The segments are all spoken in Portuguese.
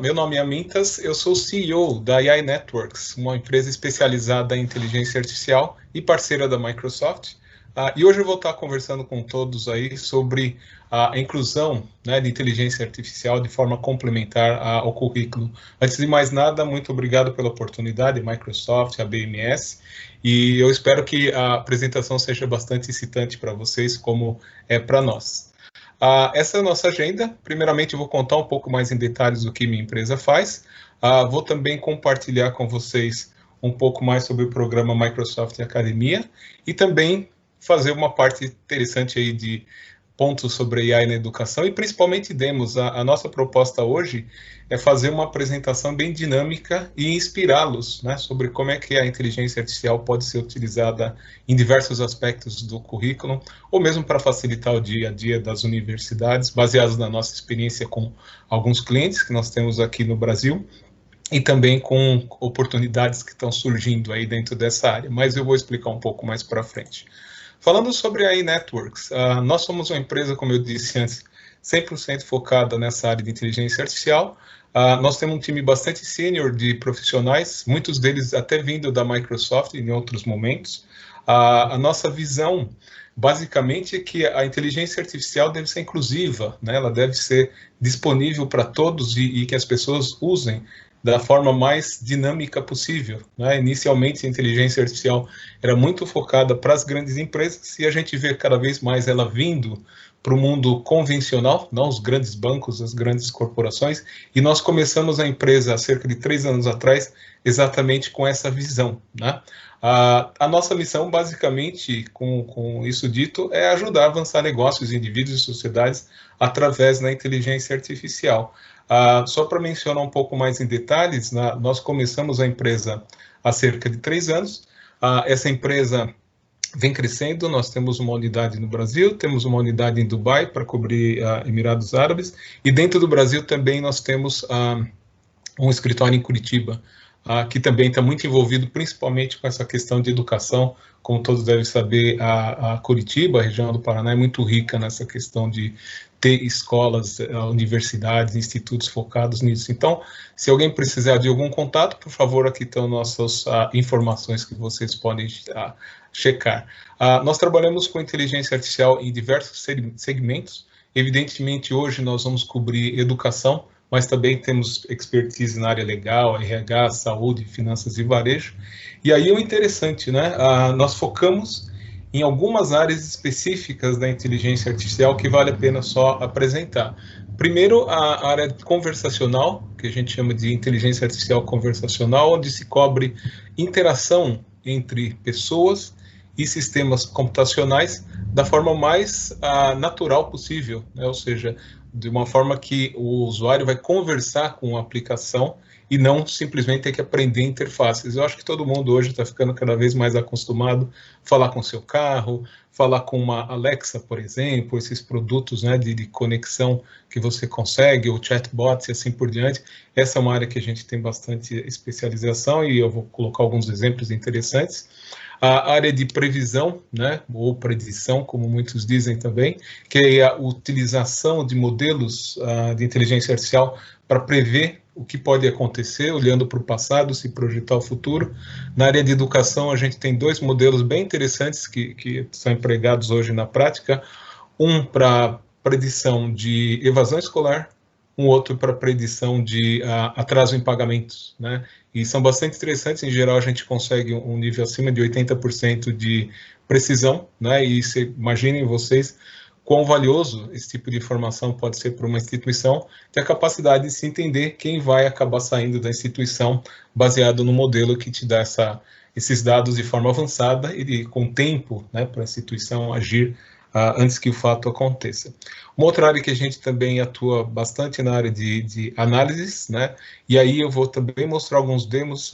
Meu nome é Amintas, eu sou o CEO da AI Networks, uma empresa especializada em inteligência artificial e parceira da Microsoft. E hoje eu vou estar conversando com todos aí sobre a inclusão, né, de inteligência artificial de forma complementar ao currículo. Antes de mais nada, muito obrigado pela oportunidade, Microsoft, a BMS, e eu espero que a apresentação seja bastante excitante para vocês, como é para nós. Essa é a nossa agenda. Primeiramente, eu vou contar um pouco mais em detalhes do que minha empresa faz. Vou também compartilhar com vocês um pouco mais sobre o programa Microsoft Academia e também fazer uma parte interessante aí de pontos sobre AI na educação e principalmente demos. A nossa proposta hoje é fazer uma apresentação bem dinâmica e inspirá-los, né, sobre como é que a inteligência artificial pode ser utilizada em diversos aspectos do currículo, ou mesmo para facilitar o dia a dia das universidades, baseados na nossa experiência com alguns clientes que nós temos aqui no Brasil, e também com oportunidades que estão surgindo aí dentro dessa área, mas eu vou explicar um pouco mais para frente. Falando sobre a AI Networks, nós somos uma empresa, como eu disse antes, 100% focada nessa área de inteligência artificial. Nós temos um time bastante sênior de profissionais, muitos deles até vindo da Microsoft em outros momentos. A nossa visão, basicamente, é que a inteligência artificial deve ser inclusiva, né? Ela deve ser disponível para todos e que as pessoas usem da forma mais dinâmica possível, né? Inicialmente, a inteligência artificial era muito focada para as grandes empresas e a gente vê cada vez mais ela vindo para o mundo convencional, não os grandes bancos, as grandes corporações, e nós começamos a empresa há cerca de 3 anos atrás exatamente com essa visão, né? A nossa missão, basicamente, com isso dito, é ajudar a avançar negócios, indivíduos e sociedades através da inteligência artificial. Só para mencionar um pouco mais em detalhes, nós começamos a empresa há cerca de 3 anos. Essa empresa vem crescendo, nós temos uma unidade no Brasil, temos uma unidade em Dubai para cobrir Emirados Árabes, e dentro do Brasil também nós temos um escritório em Curitiba, que também está muito envolvido principalmente com essa questão de educação. Como todos devem saber, a Curitiba, a região do Paraná, é muito rica nessa questão de ter escolas, universidades, institutos focados nisso. Então, se alguém precisar de algum contato, por favor, aqui estão nossas informações que vocês podem checar. Nós trabalhamos com inteligência artificial em diversos segmentos. Evidentemente, hoje nós vamos cobrir educação, mas também temos expertise na área legal, RH, saúde, finanças e varejo. E aí o interessante, né? Nós focamos em algumas áreas específicas da inteligência artificial que vale a pena só apresentar. Primeiro, a área conversacional, que a gente chama de inteligência artificial conversacional, onde se cobre interação entre pessoas e sistemas computacionais da forma mais natural possível, né? Ou seja, de uma forma que o usuário vai conversar com a aplicação e não simplesmente ter que aprender interfaces. Eu acho que todo mundo hoje está ficando cada vez mais acostumado a falar com seu carro, falar com uma Alexa, por exemplo, esses produtos, né, de conexão que você consegue, ou chatbots e assim por diante. Essa é uma área que a gente tem bastante especialização e eu vou colocar alguns exemplos interessantes. A área de previsão, né, ou predição, como muitos dizem também, que é a utilização de modelos de inteligência artificial para prever o que pode acontecer, olhando para o passado, se projetar o futuro. Na área de educação, a gente tem 2 modelos bem interessantes que são empregados hoje na prática. Um para predição de evasão escolar, um outro para predição de atraso em pagamentos, né? E são bastante interessantes. Em geral, a gente consegue um nível acima de 80% de precisão, né? E imaginem vocês quão valioso esse tipo de informação pode ser para uma instituição, ter a capacidade de se entender quem vai acabar saindo da instituição, baseado no modelo que te dá esses dados de forma avançada e com tempo, né, para a instituição agir antes que o fato aconteça. Uma outra área que a gente também atua bastante na área de análises, né? E aí eu vou também mostrar alguns demos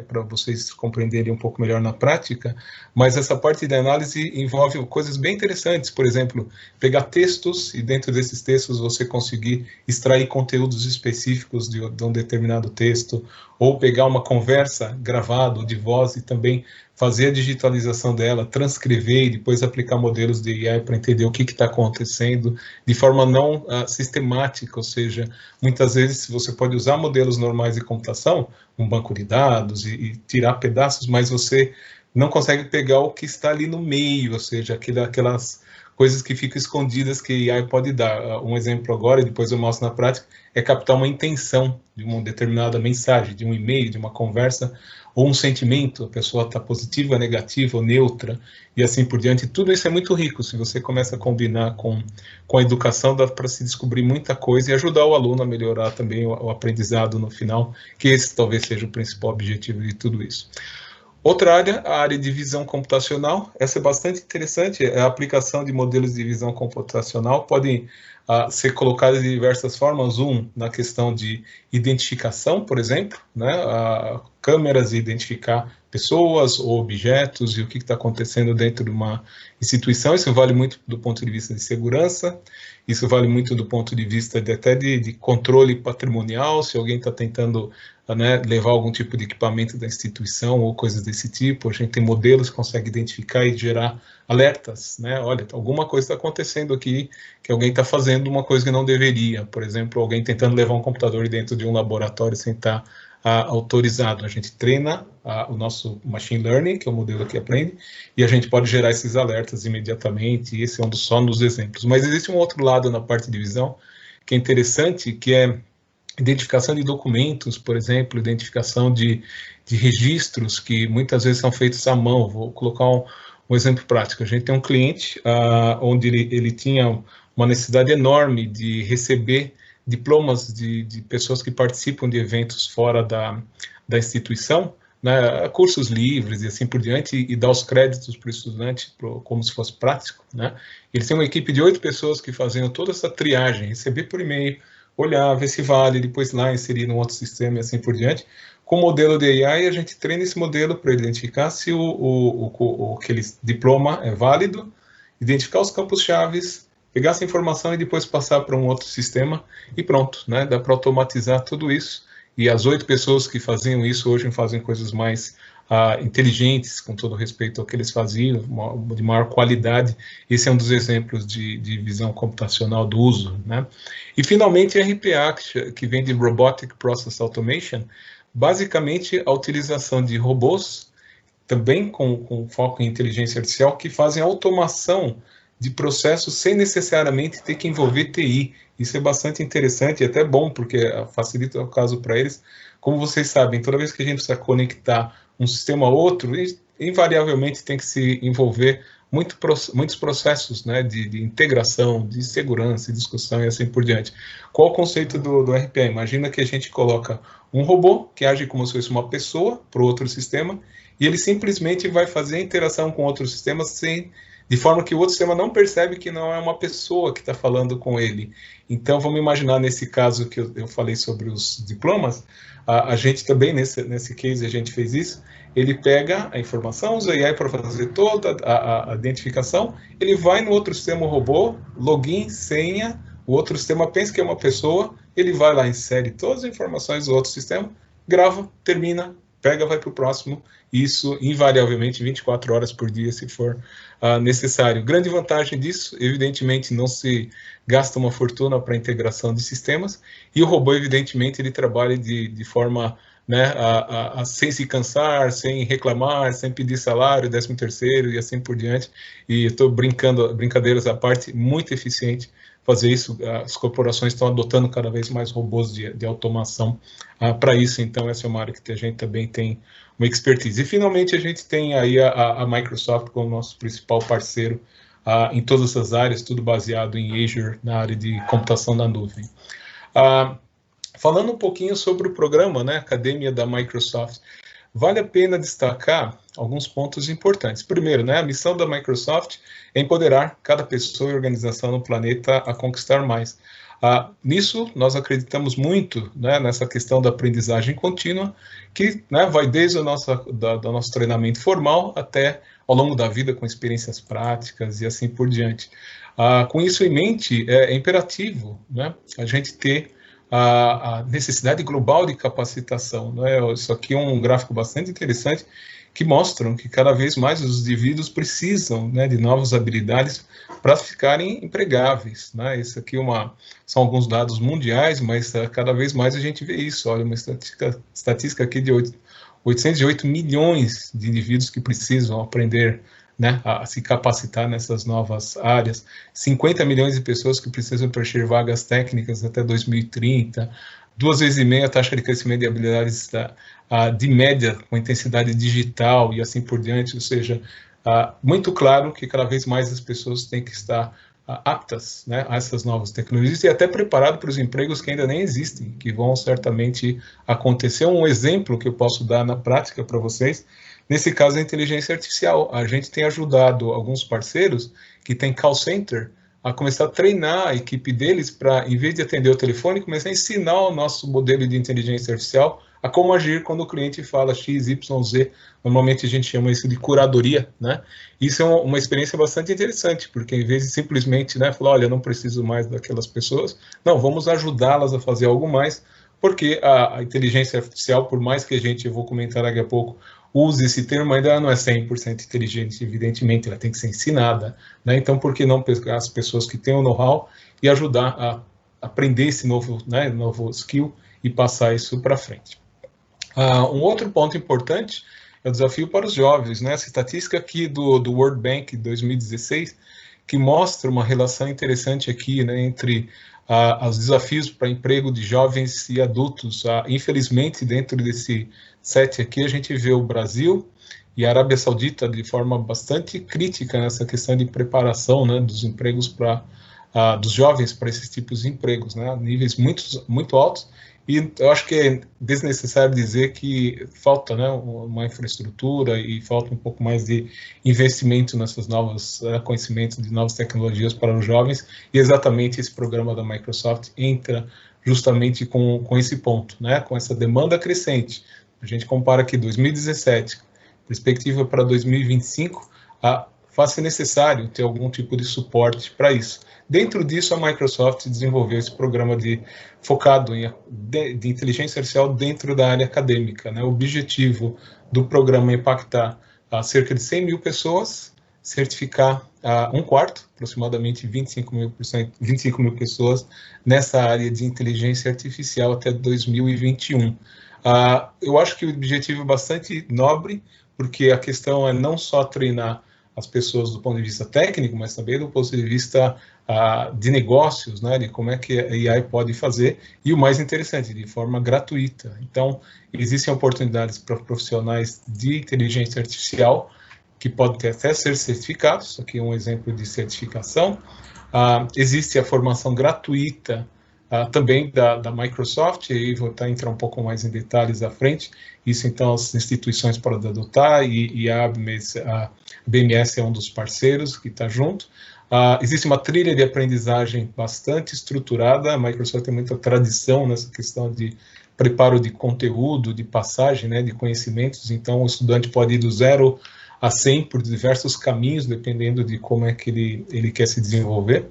para vocês compreenderem um pouco melhor na prática, mas essa parte de análise envolve coisas bem interessantes, por exemplo, pegar textos e dentro desses textos você conseguir extrair conteúdos específicos de um determinado texto, ou pegar uma conversa gravada de voz e também fazer a digitalização dela, transcrever e depois aplicar modelos de AI para entender o que está acontecendo de forma não sistemática, ou seja, muitas vezes você pode usar modelos normais de computação, um banco de dados e tirar pedaços, mas você não consegue pegar o que está ali no meio, ou seja, aquelas coisas que ficam escondidas que a AI pode dar. Um exemplo agora, e depois eu mostro na prática, é captar uma intenção de uma determinada mensagem, de um e-mail, de uma conversa, ou um sentimento, a pessoa está positiva, negativa ou neutra, e assim por diante. Tudo isso é muito rico, se você começa a combinar com a educação, dá para se descobrir muita coisa e ajudar o aluno a melhorar também o aprendizado no final, que esse talvez seja o principal objetivo de tudo isso. Outra área, a área de visão computacional, essa é bastante interessante, a aplicação de modelos de visão computacional podem ser colocadas de diversas formas, na questão de identificação, por exemplo, né, câmeras identificar pessoas ou objetos e o que está acontecendo dentro de uma instituição, isso vale muito do ponto de vista de segurança, isso vale muito do ponto de vista até de controle patrimonial, se alguém está tentando levar algum tipo de equipamento da instituição ou coisas desse tipo, a gente tem modelos que conseguem identificar e gerar alertas, né? Olha, alguma coisa está acontecendo aqui, que alguém está fazendo uma coisa que não deveria, por exemplo, alguém tentando levar um computador dentro de um laboratório sem estar autorizado. A gente treina o nosso machine learning, que é o modelo que aprende, e a gente pode gerar esses alertas imediatamente, e esse é só um dos exemplos. Mas existe um outro lado na parte de visão, que é interessante, que é identificação de documentos, por exemplo, identificação de registros que muitas vezes são feitos à mão. Vou colocar um exemplo prático. A gente tem um cliente onde ele tinha uma necessidade enorme de receber diplomas de pessoas que participam de eventos fora da instituição, né, cursos livres e assim por diante, e dar os créditos para o estudante como se fosse prático. Né? Eles têm uma equipe de 8 pessoas que faziam toda essa triagem, receber por e-mail, olhar, ver se vale, depois lá inserir num outro sistema e assim por diante. Com o modelo de AI, a gente treina esse modelo para identificar se aquele diploma é válido, identificar os campos-chave, pegar essa informação e depois passar para um outro sistema e pronto, né? Dá para automatizar tudo isso. E as 8 pessoas que faziam isso hoje fazem coisas mais inteligentes, com todo respeito ao que eles faziam, de maior qualidade. Esse é um dos exemplos de visão computacional do uso. Né? E, finalmente, RPA, que vem de Robotic Process Automation, basicamente a utilização de robôs, também com foco em inteligência artificial, que fazem automação de processos sem necessariamente ter que envolver TI. Isso é bastante interessante e até bom, porque facilita o caso para eles. Como vocês sabem, toda vez que a gente precisa conectar um sistema a outro, invariavelmente tem que se envolver muitos processos, né, de integração, de segurança, de discussão e assim por diante. Qual o conceito do RPA? Imagina que a gente coloca um robô que age como se fosse uma pessoa para o outro sistema e ele simplesmente vai fazer a interação com outros sistemas de forma que o outro sistema não percebe que não é uma pessoa que está falando com ele. Então, vamos imaginar nesse caso que eu falei sobre os diplomas, a gente também, nesse case, a gente fez isso, ele pega a informação, usa AI para fazer toda a identificação, ele vai no outro sistema robô, login, senha, o outro sistema pensa que é uma pessoa, ele vai lá, insere todas as informações do outro sistema, grava, termina, pega, vai para o próximo, isso invariavelmente 24 horas por dia, se for necessário. Grande vantagem disso, evidentemente, não se gasta uma fortuna para a integração de sistemas, e o robô, evidentemente, ele trabalha de forma, né, sem se cansar, sem reclamar, sem pedir salário, 13º e assim por diante, e estou brincadeiras à parte, muito eficiente fazer isso. As corporações estão adotando cada vez mais robôs de automação para isso, então essa é uma área que a gente também tem uma expertise. E finalmente a gente tem aí a Microsoft como nosso principal parceiro em todas essas áreas, tudo baseado em Azure, na área de computação na nuvem. Falando um pouquinho sobre o programa, né, Academia da Microsoft, vale a pena destacar alguns pontos importantes. Primeiro, né, a missão da Microsoft é empoderar cada pessoa e organização no planeta a conquistar mais. Nisso, nós acreditamos muito, né, nessa questão da aprendizagem contínua, que, né, vai desde o nosso treinamento formal até ao longo da vida, com experiências práticas e assim por diante. Com isso em mente, é imperativo, né, a gente ter a necessidade global de capacitação, né? Isso aqui é um gráfico bastante interessante que mostram que cada vez mais os indivíduos precisam, né, de novas habilidades para ficarem empregáveis, né? Isso aqui são alguns dados mundiais, mas cada vez mais a gente vê isso. Olha, uma estatística aqui de 808 milhões de indivíduos que precisam aprender, né, a se capacitar nessas novas áreas, 50 milhões de pessoas que precisam preencher vagas técnicas até 2030, 2,5 vezes a taxa de crescimento de habilidades de média com intensidade digital e assim por diante, ou seja, muito claro que cada vez mais as pessoas têm que estar aptas, né, a essas novas tecnologias e até preparado para os empregos que ainda nem existem, que vão certamente acontecer. Um exemplo que eu posso dar na prática para vocês, nesse caso, a inteligência artificial. A gente tem ajudado alguns parceiros que têm call center a começar a treinar a equipe deles para, em vez de atender o telefone, começar a ensinar o nosso modelo de inteligência artificial a como agir quando o cliente fala X, Y, Z. Normalmente a gente chama isso de curadoria, né? Isso é uma experiência bastante interessante, porque em vez de simplesmente, né, falar, olha, eu não preciso mais daquelas pessoas, não, vamos ajudá-las a fazer algo mais, porque a inteligência artificial, por mais que a gente, eu vou comentar daqui a pouco, use esse termo, ainda não é 100% inteligente, evidentemente, ela tem que ser ensinada, né? Então, por que não pegar as pessoas que têm o know-how e ajudar a aprender esse novo, né, novo skill e passar isso para frente? Um outro ponto importante é o desafio para os jovens, né? Essa estatística aqui do World Bank 2016, que mostra uma relação interessante aqui, né, entre os desafios para emprego de jovens e adultos. Infelizmente, dentro desse set aqui, a gente vê o Brasil e a Arábia Saudita de forma bastante crítica nessa questão de preparação, né, dos empregos dos jovens para esses tipos de empregos, né, níveis muito altos. E eu acho que é desnecessário dizer que falta, né, uma infraestrutura e falta um pouco mais de investimento nessas novas conhecimentos de novas tecnologias para os jovens, e exatamente esse programa da Microsoft entra justamente com esse ponto, né, com essa demanda crescente. A gente compara aqui 2017, perspectiva para 2025, faz-se necessário ter algum tipo de suporte para isso. Dentro disso, a Microsoft desenvolveu esse programa focado de inteligência artificial dentro da área acadêmica, né? O objetivo do programa é impactar cerca de 100 mil pessoas, certificar um quarto, aproximadamente 25 mil pessoas, nessa área de inteligência artificial até 2021. Eu acho que o objetivo é bastante nobre, porque a questão é não só treinar as pessoas do ponto de vista técnico, mas também do ponto de vista de negócios, né, de como é que a AI pode fazer, e o mais interessante, de forma gratuita. Então, existem oportunidades para profissionais de inteligência artificial que podem até ser certificados. Aqui é um exemplo de certificação. Existe a formação gratuita também da Microsoft, e aí vou entrar um pouco mais em detalhes à frente. Isso, então, as instituições podem adotar, e a BMS é um dos parceiros que está junto. Existe uma trilha de aprendizagem bastante estruturada. A Microsoft tem muita tradição nessa questão de preparo de conteúdo, de passagem, né, de conhecimentos. Então, o estudante pode ir do 0 a 100 por diversos caminhos, dependendo de como é que ele quer se desenvolver.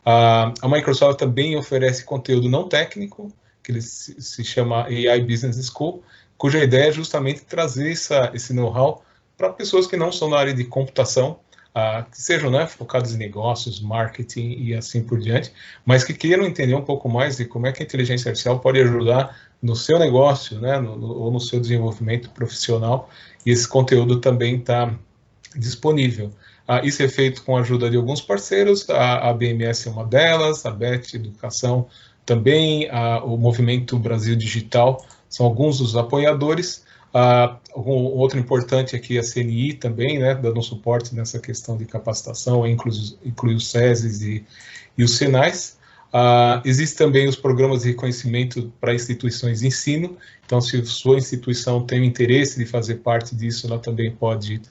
A Microsoft também oferece conteúdo não técnico, que ele se chama AI Business School, cuja ideia é justamente trazer esse know-how para pessoas que não são da área de computação, que sejam, né, focados em negócios, marketing e assim por diante, mas que queiram entender um pouco mais de como é que a inteligência artificial pode ajudar no seu negócio, né, ou no seu desenvolvimento profissional, e esse conteúdo também está disponível. Isso é feito com a ajuda de alguns parceiros, a BMS é uma delas, a BET Educação também, o Movimento Brasil Digital, são alguns dos apoiadores. Outro importante aqui é a CNI também, né, dando suporte nessa questão de capacitação, inclui os SESIs e os SENAIs. Existem também os programas de reconhecimento para instituições de ensino, então se sua instituição tem o interesse de fazer parte disso, ela também pode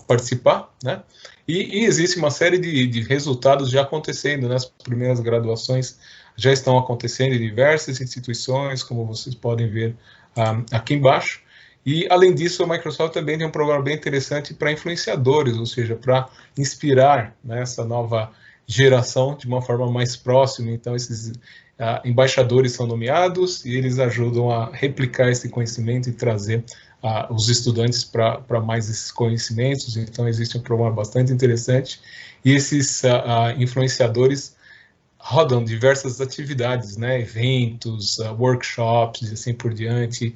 participar, né? E existe uma série de resultados já acontecendo, né? As primeiras graduações já estão acontecendo em diversas instituições, como vocês podem ver aqui embaixo. E, além disso, a Microsoft também tem um programa bem interessante para influenciadores, ou seja, para inspirar, né, essa nova geração de uma forma mais próxima. Então, embaixadores são nomeados e eles ajudam a replicar esse conhecimento e trazer os estudantes para mais esses conhecimentos. Então, existe um programa bastante interessante e esses influenciadores rodam diversas atividades, né, eventos, workshops e assim por diante,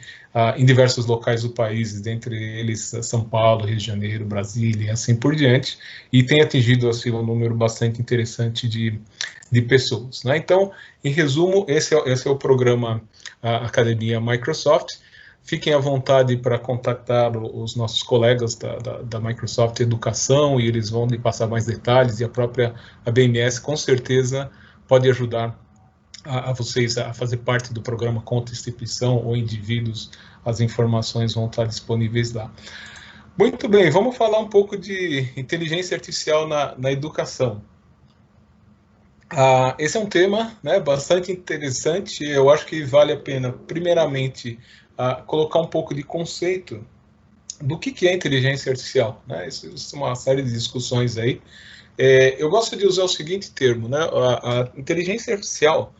em diversos locais do país, dentre eles São Paulo, Rio de Janeiro, Brasília e assim por diante, e tem atingido assim, um número bastante interessante de pessoas, né? Então, em resumo, esse é o programa Academia Microsoft. Fiquem à vontade para contactar os nossos colegas da Microsoft Educação e eles vão lhe passar mais detalhes, e a própria BMS com certeza pode ajudar a vocês a fazer parte do programa contra instituição ou indivíduos. As informações vão estar disponíveis lá. Muito bem, vamos falar um pouco de inteligência artificial na educação. Esse é um tema, né, bastante interessante. Eu acho que vale a pena, primeiramente, colocar um pouco de conceito do que é inteligência artificial, né? Isso é uma série de discussões aí. Eu gosto de usar o seguinte termo, né? A inteligência artificial,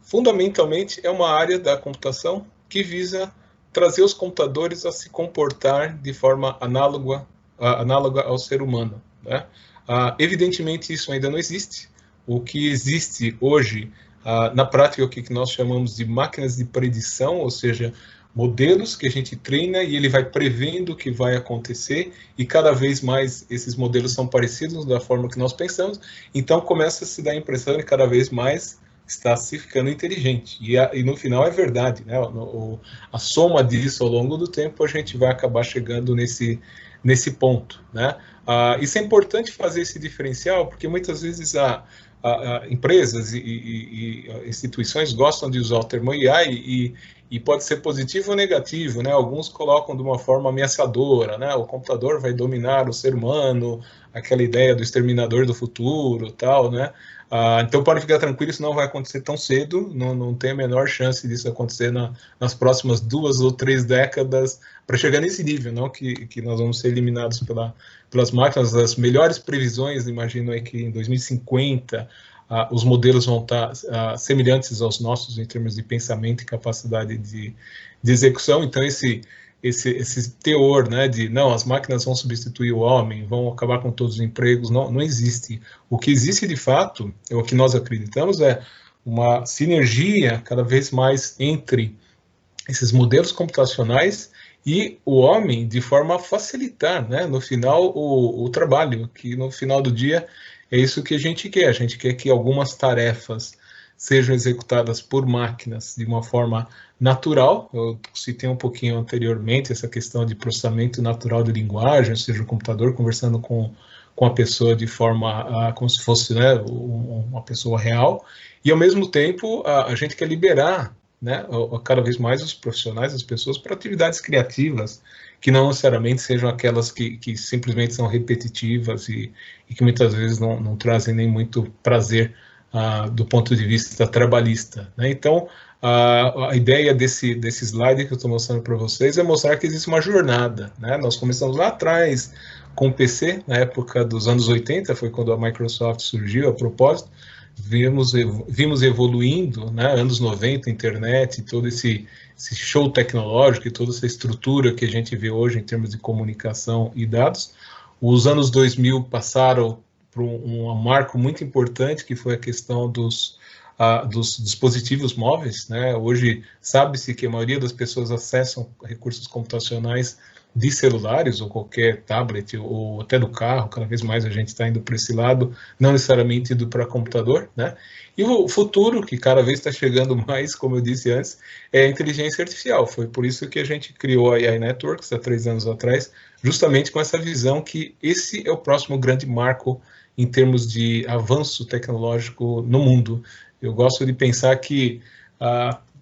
fundamentalmente, é uma área da computação que visa trazer os computadores a se comportar de forma análoga ao ser humano, né? Evidentemente, isso ainda não existe. O que existe hoje, na prática, é o que nós chamamos de máquinas de predição, ou seja, modelos que a gente treina e ele vai prevendo o que vai acontecer, e cada vez mais esses modelos são parecidos da forma que nós pensamos, então começa a se dar a impressão de cada vez mais está se ficando inteligente, e no final é verdade, né? A soma disso ao longo do tempo a gente vai acabar chegando nesse ponto, né? Isso é importante fazer esse diferencial, porque muitas vezes empresas e instituições gostam de usar o termo AI e pode ser positivo ou negativo, né? Alguns colocam de uma forma ameaçadora, né? O computador vai dominar o ser humano, aquela ideia do exterminador do futuro, tal, né? Então pode ficar tranquilo, isso não vai acontecer tão cedo, não tem a menor chance disso acontecer nas próximas 2 ou 3 décadas, para chegar nesse nível, não que nós vamos ser eliminados pelas máquinas. As melhores previsões, imagino aí que em 2050 os modelos vão estar semelhantes aos nossos em termos de pensamento e capacidade de execução. Então esse teor, né, de não, as máquinas vão substituir o homem, vão acabar com todos os empregos, não existe. O que existe de fato, o que nós acreditamos, é uma sinergia cada vez mais entre esses modelos computacionais e o homem, de forma a facilitar, né, no final, o trabalho, que no final do dia é isso que a gente quer que algumas tarefas sejam executadas por máquinas de uma forma natural. Eu citei um pouquinho anteriormente essa questão de processamento natural de linguagem, ou seja, o computador conversando com a pessoa de forma como se fosse, né, uma pessoa real, e ao mesmo tempo a gente quer liberar, né, cada vez mais os profissionais, as pessoas, para atividades criativas, que não necessariamente sejam aquelas que simplesmente são repetitivas e que muitas vezes não trazem nem muito prazer do ponto de vista trabalhista, né? Então, a ideia desse slide que eu estou mostrando para vocês é mostrar que existe uma jornada, né? Nós começamos lá atrás com o PC, na época dos anos 80, foi quando a Microsoft surgiu a propósito, vimos evoluindo, né? Anos 90, internet, todo esse show tecnológico e toda essa estrutura que a gente vê hoje em termos de comunicação e dados. Os anos 2000 passaram por um marco muito importante, que foi a questão dos dispositivos móveis, né? Hoje sabe-se que a maioria das pessoas acessam recursos computacionais de celulares ou qualquer tablet ou até do carro. Cada vez mais a gente está indo para esse lado, não necessariamente indo para computador, né? E o futuro, que cada vez está chegando mais, como eu disse antes, é a inteligência artificial. Foi por isso que a gente criou a AI Networks há 3 anos atrás, justamente com essa visão que esse é o próximo grande marco em termos de avanço tecnológico no mundo. Eu gosto de pensar que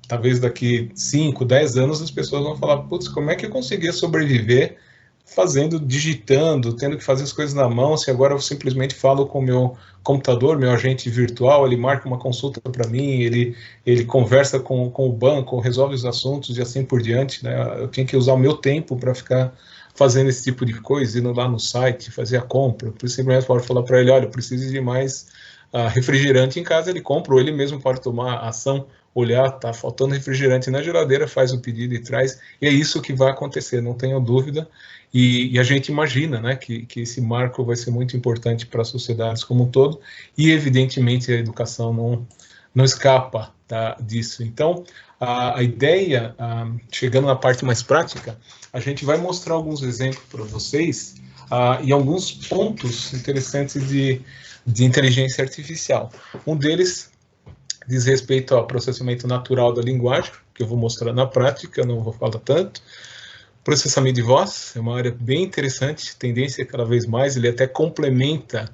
talvez daqui 5, 10 anos as pessoas vão falar, putz, como é que eu conseguia sobreviver digitando, tendo que fazer as coisas na mão, se agora eu simplesmente falo com o meu computador, meu agente virtual, ele marca uma consulta para mim, ele conversa com o banco, resolve os assuntos e assim por diante, né? Eu tinha que usar o meu tempo para ficar fazendo esse tipo de coisa, indo lá no site, fazer a compra, por simplesmente pode falar para ele, olha, eu preciso de mais refrigerante em casa, ele compra, ou ele mesmo pode tomar ação, olhar, está faltando refrigerante na geladeira, faz o pedido e traz, e é isso que vai acontecer, não tenho dúvida, e a gente imagina, né, que esse marco vai ser muito importante para as sociedades como um todo, e evidentemente a educação não escapa, tá, disso. Então, a ideia, chegando na parte mais prática, a gente vai mostrar alguns exemplos para vocês, e alguns pontos interessantes de inteligência artificial. Um deles diz respeito ao processamento natural da linguagem, que eu vou mostrar na prática, não vou falar tanto. Processamento de voz é uma área bem interessante, tendência cada vez mais, ele até complementa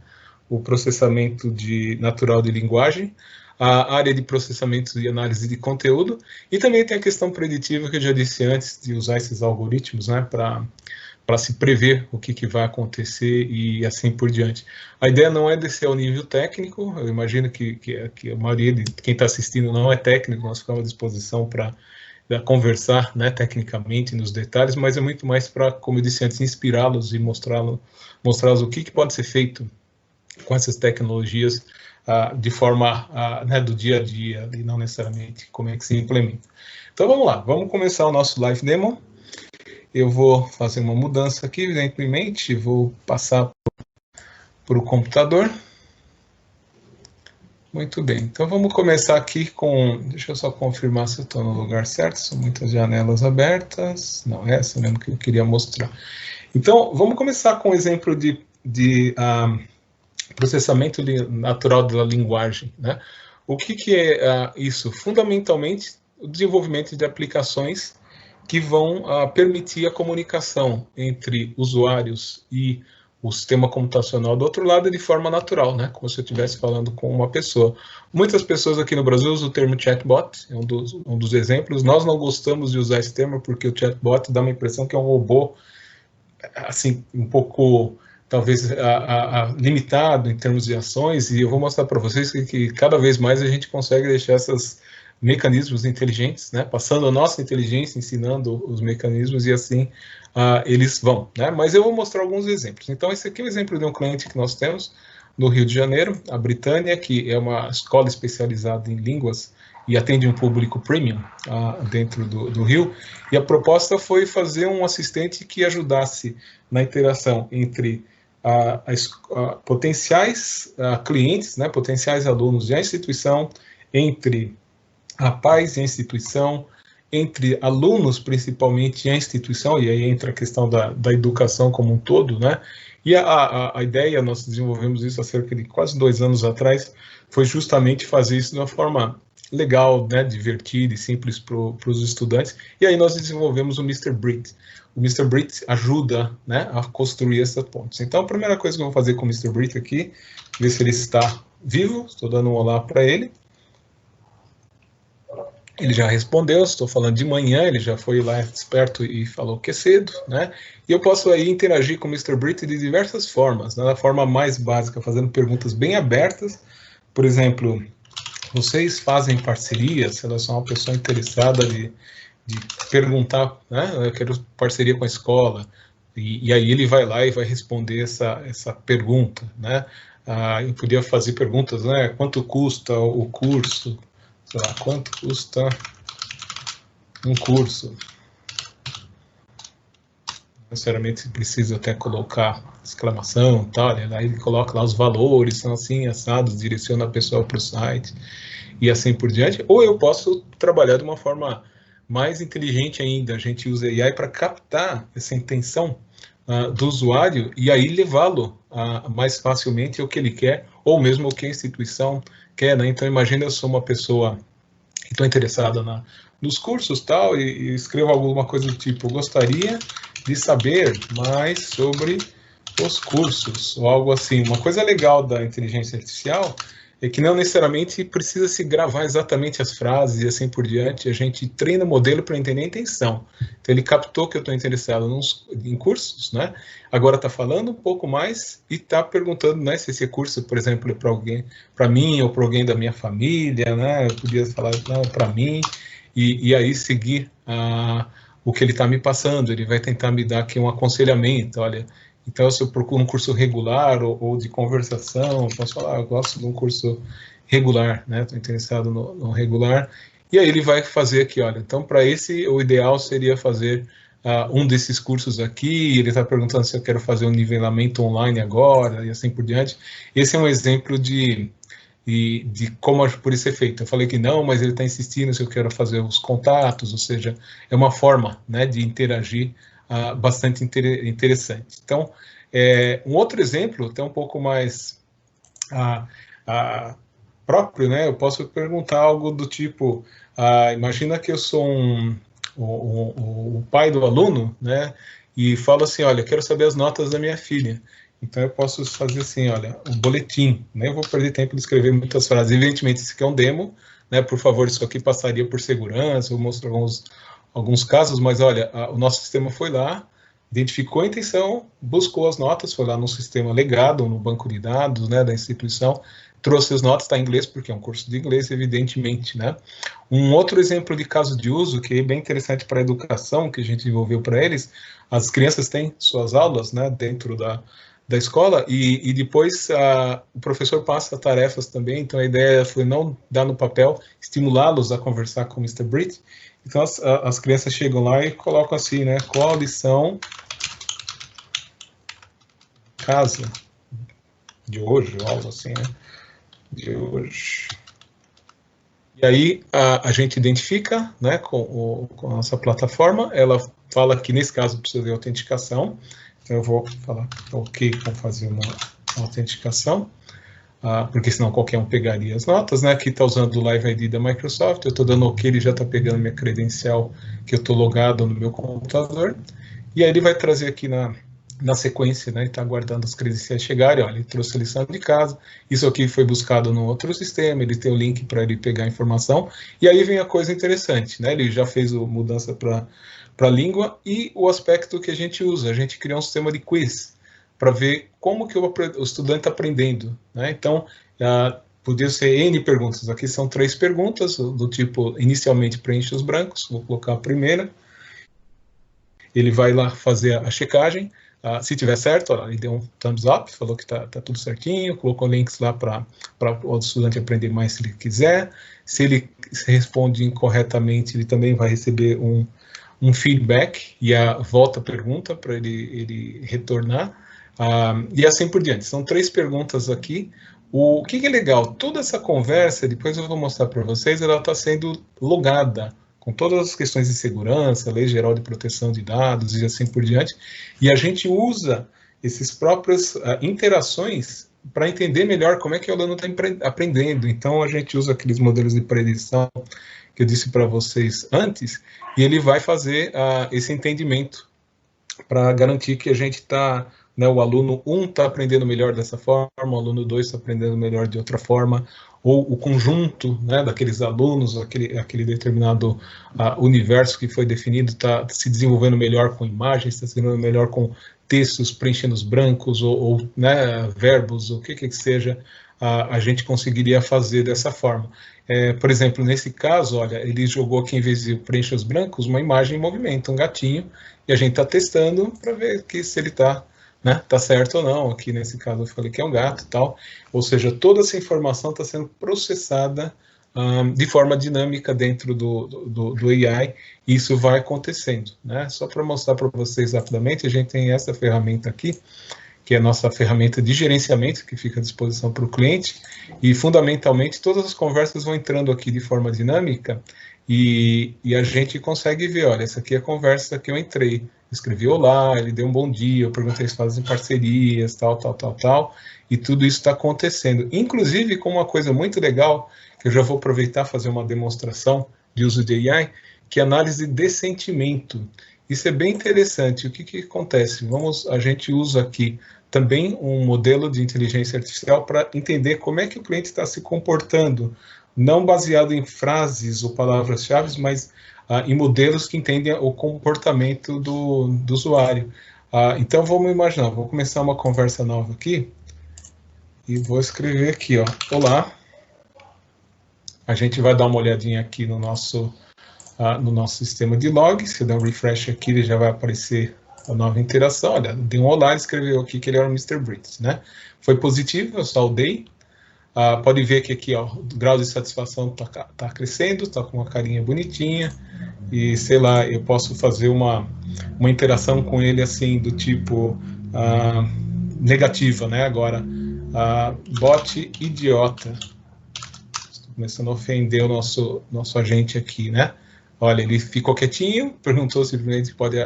o processamento natural de linguagem, a área de processamento e análise de conteúdo, e também tem a questão preditiva, que eu já disse antes, de usar esses algoritmos, né, para se prever o que vai acontecer e assim por diante. A ideia não é descer ao nível técnico, eu imagino que a maioria de quem está assistindo não é técnico, nós ficamos à disposição para conversar, né, tecnicamente nos detalhes, mas é muito mais para, como eu disse antes, inspirá-los e mostrá-los o que pode ser feito com essas tecnologias de forma né, do dia a dia, e não necessariamente como é que se implementa. Então vamos lá, vamos começar o nosso live demo. Eu vou fazer uma mudança aqui, evidentemente, vou passar para o computador. Muito bem, então vamos começar aqui com... Deixa eu só confirmar se eu estou no lugar certo, são muitas janelas abertas. Não, essa mesmo que eu queria mostrar. Então, vamos começar com o exemplo de processamento natural da linguagem, né? O que é isso? Fundamentalmente, o desenvolvimento de aplicações que vão permitir a comunicação entre usuários e o sistema computacional do outro lado de forma natural, né? Como se eu estivesse falando com uma pessoa. Muitas pessoas aqui no Brasil usam o termo chatbot, é um dos exemplos. Nós não gostamos de usar esse termo porque o chatbot dá uma impressão que é um robô, assim, um pouco, talvez, limitado em termos de ações, e eu vou mostrar para vocês que cada vez mais a gente consegue deixar esses mecanismos inteligentes, né, passando a nossa inteligência, ensinando os mecanismos, e assim eles vão, né, mas eu vou mostrar alguns exemplos. Então, esse aqui é o exemplo de um cliente que nós temos no Rio de Janeiro, a Britânia, que é uma escola especializada em línguas e atende um público premium dentro do Rio, e a proposta foi fazer um assistente que ajudasse na interação entre potenciais clientes, né, potenciais alunos e a instituição, entre a pais e a instituição, entre alunos principalmente e a instituição, e aí entra a questão da educação como um todo, né? E a ideia, nós desenvolvemos isso há cerca de quase 2 anos atrás, foi justamente fazer isso de uma forma legal, né, divertida e simples para os estudantes, e aí nós desenvolvemos o Mr. Brit. O Mr. Brit ajuda, né, a construir essas pontes. Então, a primeira coisa que eu vou fazer com o Mr. Brit aqui, ver se ele está vivo, estou dando um olá para ele. Ele já respondeu, estou falando de manhã, ele já foi lá esperto e falou que é cedo, né? E eu posso aí interagir com o Mr. Brit de diversas formas, né? Da forma mais básica, fazendo perguntas bem abertas. Por exemplo, vocês fazem parcerias? Se ela é uma pessoa interessada de perguntar, né? Eu quero parceria com a escola. E aí ele vai lá e vai responder essa pergunta, né? Eu podia fazer perguntas, né? Quanto custa o curso? Sei lá, quanto custa um curso? Necessariamente precisa até colocar exclamação, tal, né? Aí ele coloca lá os valores, são assim, assados, direciona a pessoa para o site e assim por diante. Ou eu posso trabalhar de uma forma mais inteligente ainda, a gente usa AI para captar essa intenção do usuário e aí levá-lo mais facilmente ao que ele quer, ou mesmo o que a instituição quer, né? Então, imagina, eu sou uma pessoa que estou interessada nos cursos tal, e escrevo alguma coisa do tipo, gostaria de saber mais sobre os cursos, ou algo assim. Uma coisa legal da inteligência artificial é que não necessariamente precisa se gravar exatamente as frases e assim por diante, a gente treina o modelo para entender a intenção. Então, ele captou que eu estou interessado em cursos, né? Agora está falando um pouco mais e está perguntando, né, se esse curso, por exemplo, é para alguém, para mim ou para alguém da minha família, né? Eu podia falar, não, para mim, e aí seguir o que ele está me passando. Ele vai tentar me dar aqui um aconselhamento, olha, Então, se eu procuro um curso regular ou de conversação, eu posso falar, eu gosto de um curso regular, né? Estou interessado no regular. E aí ele vai fazer aqui, olha, então para esse, o ideal seria fazer um desses cursos aqui, ele está perguntando se eu quero fazer um nivelamento online agora, e assim por diante. Esse é um exemplo de como por isso é feito. Eu falei que não, mas ele está insistindo se eu quero fazer os contatos, ou seja, é uma forma, né, de interagir bastante interessante. Então, um outro exemplo, até um pouco mais próprio, né, eu posso perguntar algo do tipo, imagina que eu sou o pai do aluno, né, e falo assim, olha, quero saber as notas da minha filha. Então, eu posso fazer assim, olha, um boletim. Nem vou perder tempo de escrever muitas frases. Evidentemente, isso aqui é um demo, né? Por favor, isso aqui passaria por segurança, eu mostro alguns casos, mas olha, o nosso sistema foi lá, identificou a intenção, buscou as notas, foi lá no sistema legado, no banco de dados, né, da instituição, trouxe as notas, está em inglês, porque é um curso de inglês, evidentemente, né? Um outro exemplo de caso de uso, que é bem interessante para a educação, que a gente desenvolveu para eles, as crianças têm suas aulas, né, dentro da escola, e depois o professor passa tarefas também, então a ideia foi não dar no papel, estimulá-los a conversar com o Mr. Britt. Então as crianças chegam lá e colocam assim, né, qual a lição casa de hoje, algo assim, né, de hoje. E aí a gente identifica, né, com a nossa plataforma, ela fala que nesse caso precisa de autenticação. Então, eu vou falar, ok, vamos fazer uma autenticação, porque senão qualquer um pegaria as notas, né? Aqui está usando o Live ID da Microsoft, eu estou dando ok, ele já está pegando minha credencial, que eu estou logado no meu computador, e aí ele vai trazer aqui na sequência, né? Está aguardando as credenciais chegarem, olha, ele trouxe a lição de casa, isso aqui foi buscado no outro sistema, ele tem o link para ele pegar a informação, e aí vem a coisa interessante, né? Ele já fez a mudança para a língua, e o aspecto que a gente usa, a gente criou um sistema de quiz, para ver como que o estudante está aprendendo, né? Então, podia ser N perguntas, aqui são 3 perguntas, do tipo, inicialmente preenche os brancos, vou colocar a primeira, ele vai lá fazer a checagem, se tiver certo, ele deu um thumbs up, falou que tá tudo certinho, colocou links lá para o estudante aprender mais se ele quiser, se ele responde incorretamente, ele também vai receber um feedback e a volta pergunta para ele retornar, e assim por diante. São 3 perguntas aqui. O que é legal? Toda essa conversa, depois eu vou mostrar para vocês, ela está sendo logada, com todas as questões de segurança, Lei Geral de Proteção de Dados e assim por diante, e a gente usa essas próprias interações para entender melhor como é que o aluno está aprendendo. Então, a gente usa aqueles modelos de predição que eu disse para vocês antes, e ele vai fazer esse entendimento para garantir que a gente está, né, o aluno 1 está aprendendo melhor dessa forma, o aluno 2 está aprendendo melhor de outra forma, ou o conjunto, né, daqueles alunos, aquele determinado universo que foi definido está se desenvolvendo melhor com imagens, está se desenvolvendo melhor com textos preenchendo os brancos, ou né, verbos, o que seja, a gente conseguiria fazer dessa forma. Por exemplo, nesse caso, olha, ele jogou aqui, em vez de preencher os brancos, uma imagem em movimento, um gatinho, e a gente está testando para ver que se ele está, né, tá certo ou não. Aqui nesse caso eu falei que é um gato e tal, ou seja, toda essa informação está sendo processada de forma dinâmica dentro do AI, e isso vai acontecendo, né? Só para mostrar para vocês rapidamente, a gente tem essa ferramenta aqui, que é a nossa ferramenta de gerenciamento, que fica à disposição para o cliente, e fundamentalmente todas as conversas vão entrando aqui de forma dinâmica, e a gente consegue ver, olha, essa aqui é a conversa que eu entrei, escrevi olá, ele deu um bom dia, eu perguntei se fazem parcerias, tal, e tudo isso está acontecendo. Inclusive, com uma coisa muito legal, que eu já vou aproveitar fazer uma demonstração de uso de AI, que é análise de sentimento. Isso é bem interessante. O que acontece? A gente usa aqui também um modelo de inteligência artificial para entender como é que o cliente está se comportando, não baseado em frases ou palavras-chave, mas em modelos que entendem o comportamento do usuário. Então, vamos imaginar, vou começar uma conversa nova aqui, e vou escrever aqui, ó, olá. A gente vai dar uma olhadinha aqui no nosso sistema de log. Se eu der um refresh aqui, ele já vai aparecer a nova interação. Olha, deu um olá, ele escreveu aqui que ele era o Mr. Brits, né? Foi positivo, eu saudei. Pode ver que aqui, ó, o grau de satisfação tá crescendo, tá com uma carinha bonitinha. E, sei lá, eu posso fazer uma interação com ele, assim, do tipo negativa, né? Agora, bot idiota. Estou começando a ofender o nosso agente aqui, né? Olha, ele ficou quietinho, perguntou simplesmente se pode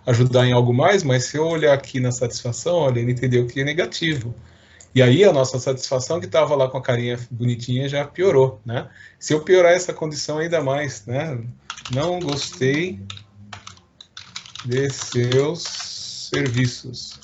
ajudar em algo mais, mas se eu olhar aqui na satisfação, olha, ele entendeu que é negativo. E aí a nossa satisfação, que estava lá com a carinha bonitinha, já piorou, né? Se eu piorar essa condição ainda mais, né? Não gostei de seus serviços.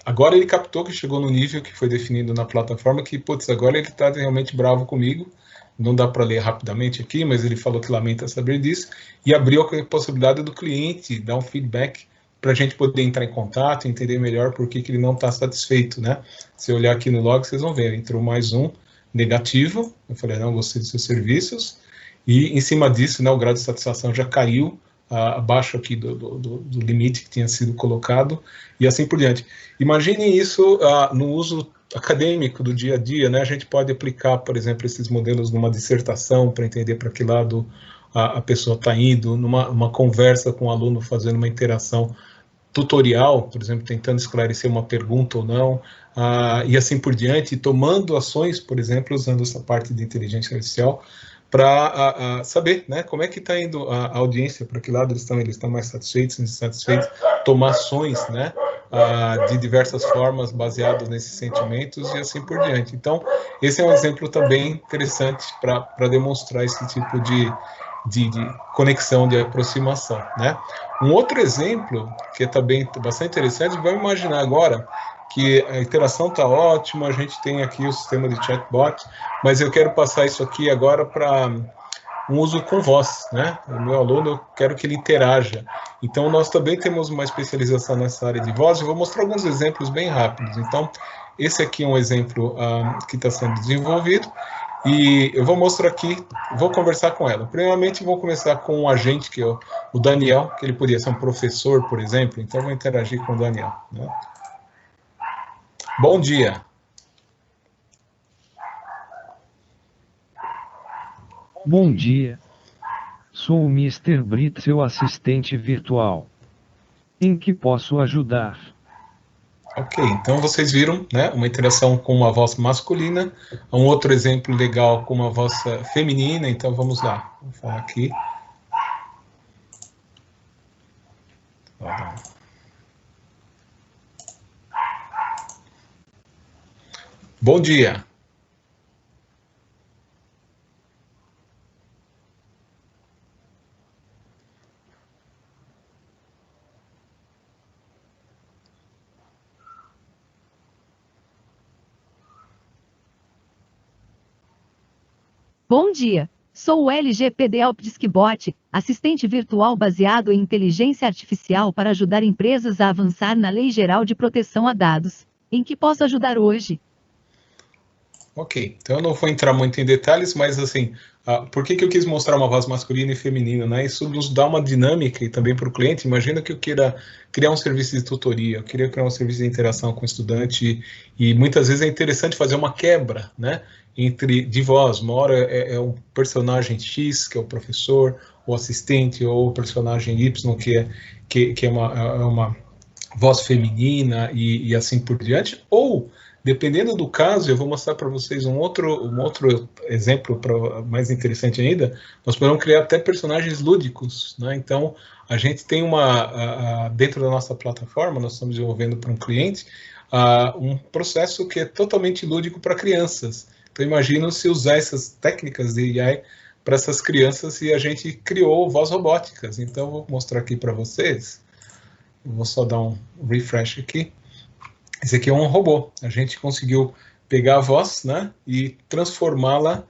Agora ele captou que chegou no nível que foi definido na plataforma, que, putz, agora ele está realmente bravo comigo. Não dá para ler rapidamente aqui, mas ele falou que lamenta saber disso, e abriu a possibilidade do cliente dar um feedback para a gente poder entrar em contato, entender melhor por que ele não está satisfeito, né? Se eu olhar aqui no log, vocês vão ver, entrou mais um negativo, eu falei, não, gostei dos seus serviços, e em cima disso, né, o grau de satisfação já caiu abaixo aqui do limite que tinha sido colocado, e assim por diante. Imagine isso no uso acadêmico do dia a dia, né? A gente pode aplicar, por exemplo, esses modelos numa dissertação para entender para que lado a pessoa está indo, numa conversa com o aluno, fazendo uma interação tutorial, por exemplo, tentando esclarecer uma pergunta ou não, e assim por diante, tomando ações, por exemplo, usando essa parte de inteligência artificial para saber, né, como é que está indo a audiência, para que lado eles estão mais satisfeitos, insatisfeitos, tomar ações, né, de diversas formas baseadas nesses sentimentos e assim por diante. Então, esse é um exemplo também interessante para demonstrar esse tipo de conexão, de aproximação, né? Um outro exemplo, que é também bastante interessante, vamos imaginar agora que a interação está ótima, a gente tem aqui o sistema de chatbot, mas eu quero passar isso aqui agora para um uso com voz, né? O meu aluno, eu quero que ele interaja. Então, nós também temos uma especialização nessa área de voz, eu vou mostrar alguns exemplos bem rápidos. Então, esse aqui é um exemplo que está sendo desenvolvido, e eu vou mostrar aqui, vou conversar com ela. Primeiramente, vou começar com um agente, que é o Daniel, que ele poderia ser um professor, por exemplo, então vou interagir com o Daniel, né? Bom dia. Bom dia. Sou o Mr. Brit, seu assistente virtual. Em que posso ajudar? Ok, então vocês viram, né, uma interação com uma voz masculina, um outro exemplo legal com uma voz feminina, então vamos lá, vou falar aqui. Bom dia. Bom dia, sou o LGPD Helpdesk, assistente virtual baseado em inteligência artificial para ajudar empresas a avançar na Lei Geral de Proteção a Dados. Em que posso ajudar hoje? Ok, então eu não vou entrar muito em detalhes, mas assim, por que eu quis mostrar uma voz masculina e feminina, né? Isso nos dá uma dinâmica e também para o cliente. Imagina que eu queira criar um serviço de tutoria, eu queria criar um serviço de interação com o estudante, e muitas vezes é interessante fazer uma quebra, né, de voz. Uma hora é o personagem X, que é o professor, o assistente, ou o personagem Y, que é uma voz feminina e assim por diante, ou dependendo do caso, eu vou mostrar para vocês um outro exemplo mais interessante ainda. Nós podemos criar até personagens lúdicos, né? Então, a gente tem dentro da nossa plataforma, nós estamos desenvolvendo para um cliente, um processo que é totalmente lúdico para crianças. Então, imagina se usar essas técnicas de AI para essas crianças, e a gente criou voz robóticas. Então, eu vou mostrar aqui para vocês. Eu vou só dar um refresh aqui. Esse aqui é um robô. A gente conseguiu pegar a voz, né, e transformá-la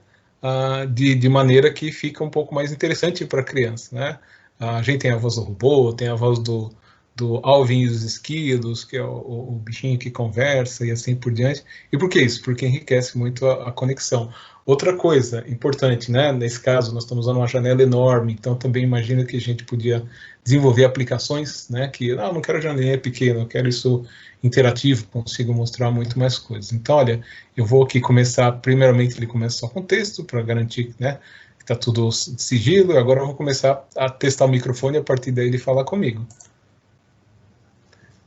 de maneira que fica um pouco mais interessante para a criança, né? A gente tem a voz do robô, tem a voz do do Alvin e os Esquilos, que é o bichinho que conversa e assim por diante. E por que isso? Porque enriquece muito a conexão. Outra coisa importante, né? Nesse caso, nós estamos usando uma janela enorme, então também imagino que a gente podia desenvolver aplicações, né? Que, não quero janelinha pequena, eu quero isso interativo, consigo mostrar muito mais coisas. Então, olha, eu vou aqui começar, primeiramente ele começa só com texto, para garantir, né? Que está tudo sigilo, e agora eu vou começar a testar o microfone, e a partir daí ele fala comigo.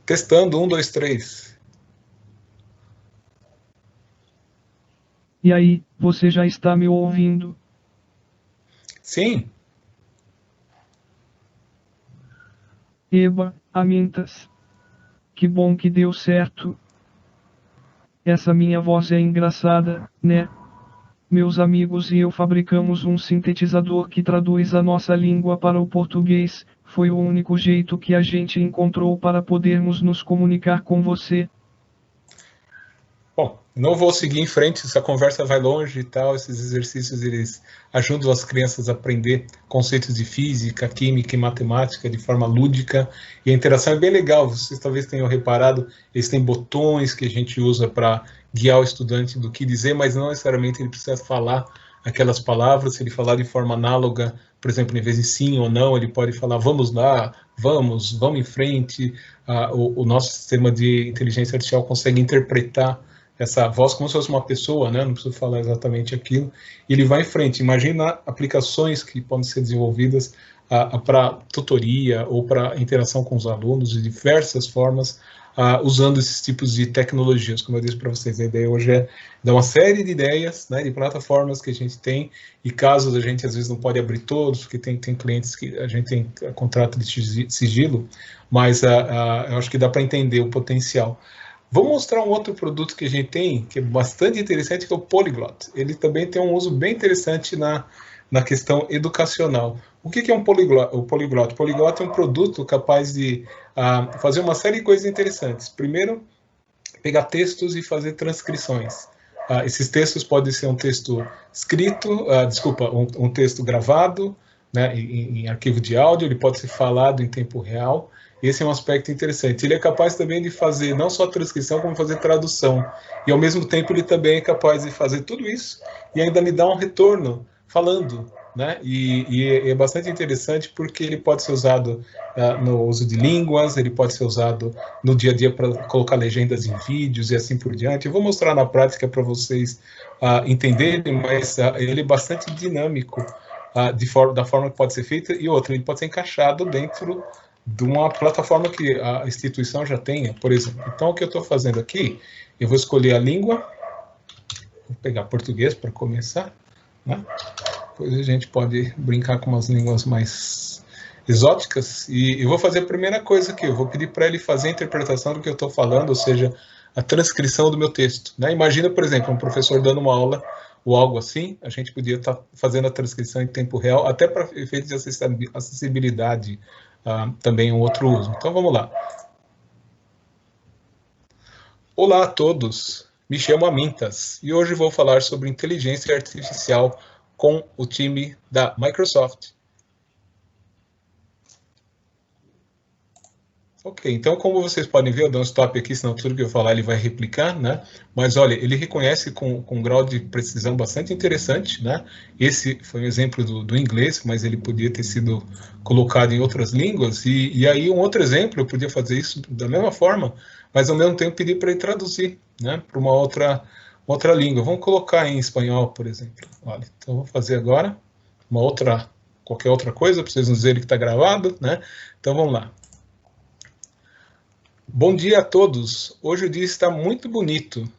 Testando, 1, 2, 3. E aí, você já está me ouvindo? Sim. Eba, amintas. Que bom que deu certo. Essa minha voz é engraçada, né? Meus amigos e eu fabricamos um sintetizador que traduz a nossa língua para o português. Foi o único jeito que a gente encontrou para podermos nos comunicar com você. Bom, não vou seguir em frente, essa conversa vai longe e tal, esses exercícios eles ajudam as crianças a aprender conceitos de física, química e matemática de forma lúdica, e a interação é bem legal, vocês talvez tenham reparado, eles têm botões que a gente usa para guiar o estudante do que dizer, mas não necessariamente ele precisa falar aquelas palavras, se ele falar de forma análoga, por exemplo, em vez de sim ou não, ele pode falar vamos lá, vamos em frente, o nosso sistema de inteligência artificial consegue interpretar essa voz como se fosse uma pessoa, né? Não preciso falar exatamente aquilo, e ele vai em frente. Imagina aplicações que podem ser desenvolvidas para tutoria ou para interação com os alunos de diversas formas, usando esses tipos de tecnologias. Como eu disse para vocês, a ideia hoje é dar uma série de ideias, né, de plataformas que a gente tem, e casos a gente às vezes não pode abrir todos, porque tem clientes que a gente tem contrato de sigilo, mas eu acho que dá para entender o potencial. Vou mostrar um outro produto que a gente tem, que é bastante interessante, que é o Polyglot. Ele também tem um uso bem interessante na questão educacional. O que é um Polyglot? O Polyglot? O Polyglot é um produto capaz de fazer uma série de coisas interessantes. Primeiro, pegar textos e fazer transcrições. Esses textos podem ser um texto escrito, um texto gravado, né, em arquivo de áudio, ele pode ser falado em tempo real. Esse é um aspecto interessante. Ele é capaz também de fazer não só transcrição, como fazer tradução. E, ao mesmo tempo, ele também é capaz de fazer tudo isso e ainda me dar um retorno falando, né? E é bastante interessante porque ele pode ser usado no uso de línguas, ele pode ser usado no dia a dia para colocar legendas em vídeos e assim por diante. Eu vou mostrar na prática para vocês entenderem, mas ele é bastante dinâmico da forma que pode ser feita, e outra, ele pode ser encaixado dentro de uma plataforma que a instituição já tenha, por exemplo. Então, o que eu estou fazendo aqui, eu vou escolher a língua, vou pegar português para começar, né? Depois a gente pode brincar com umas línguas mais exóticas, e eu vou fazer a primeira coisa aqui, eu vou pedir para ele fazer a interpretação do que eu estou falando, ou seja, a transcrição do meu texto, né? Imagina, por exemplo, um professor dando uma aula ou algo assim, a gente podia estar fazendo a transcrição em tempo real, até para efeitos de acessibilidade, também um outro uso. Então vamos lá. Olá a todos, me chamo Amintas e hoje vou falar sobre inteligência artificial com o time da Microsoft. Ok, então como vocês podem ver, eu dou um stop aqui, senão tudo que eu falar ele vai replicar, né? Mas olha, ele reconhece com um grau de precisão bastante interessante, né? Esse foi um exemplo do inglês, mas ele podia ter sido colocado em outras línguas, e aí um outro exemplo, eu podia fazer isso da mesma forma, mas ao mesmo tempo pedir para ele traduzir, né? Para uma outra língua. Vamos colocar em espanhol, por exemplo. Olha, então eu vou fazer agora qualquer outra coisa, para vocês não dizerem que está gravado, né? Então vamos lá. Bom dia a todos. Hoje o dia está muito bonito.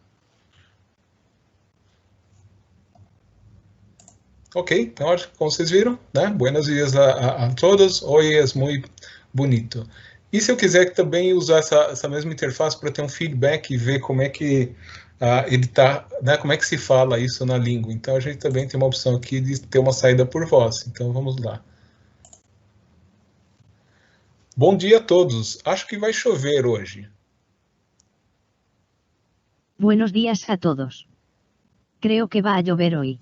Ok, então, como vocês viram, né? Buenos dias a todos. Hoy es muy bonito. E se eu quiser também usar essa mesma interface para ter um feedback e ver como é que ele está, né? Como é que se fala isso na língua. Então a gente também tem uma opção aqui de ter uma saída por voz. Então vamos lá. Bom dia a todos. Acho que vai chover hoje. Buenos días a todos. Creo que va a llover hoy.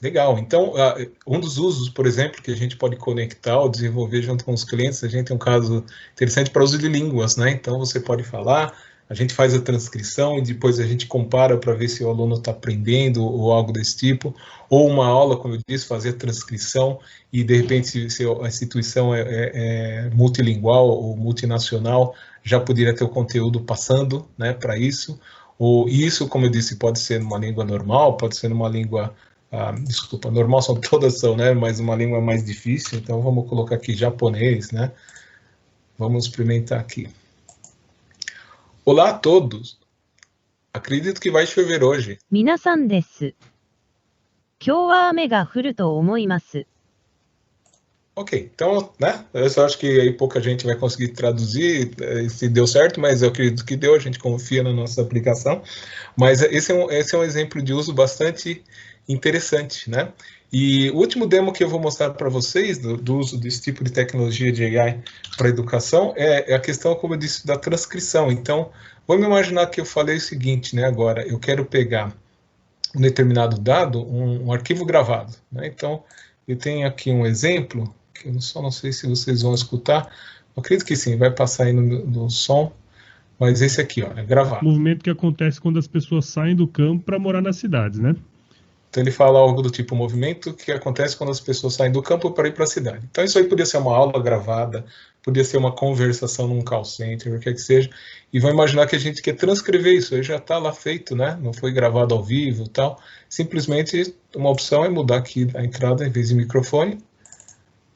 Legal. Então, um dos usos, por exemplo, que a gente pode conectar ou desenvolver junto com os clientes, a gente tem um caso interessante para uso de línguas, né? Então, você pode falar, a gente faz a transcrição e depois a gente compara para ver se o aluno está aprendendo ou algo desse tipo, ou uma aula, como eu disse, fazer a transcrição e, de repente, se a instituição é multilingual ou multinacional, já poderia ter o conteúdo passando, né, para isso. Ou isso, como eu disse, pode ser numa língua normal, pode ser numa língua... desculpa, normal são, né? Mas uma língua mais difícil, então vamos colocar aqui japonês, né? Vamos experimentar aqui. Olá a todos. Acredito que vai chover hoje. 皆さんです。今日は雨が降ると思います。 Ok, então, né? Eu só acho que aí pouca gente vai conseguir traduzir se deu certo, mas eu acredito que deu, a gente confia na nossa aplicação. Mas esse é um exemplo de uso bastante interessante, né? E o último demo que eu vou mostrar para vocês do uso desse tipo de tecnologia de AI para educação é a questão, como eu disse, da transcrição. Então, vamos imaginar que eu falei o seguinte, né? Agora, eu quero pegar um determinado dado, um arquivo gravado, né? Então, eu tenho aqui um exemplo, que eu só não sei se vocês vão escutar. Eu acredito que sim, vai passar aí no som. Mas esse aqui, ó, é gravado. Movimento que acontece quando as pessoas saem do campo para morar nas cidades, né? Então ele fala algo do tipo movimento que acontece quando as pessoas saem do campo para ir para a cidade. Então isso aí podia ser uma aula gravada, podia ser uma conversação num call center, o que é que seja. E vão imaginar que a gente quer transcrever isso, aí já está lá feito, né? Não foi gravado ao vivo e tal. Simplesmente uma opção é mudar aqui a entrada, em vez de microfone,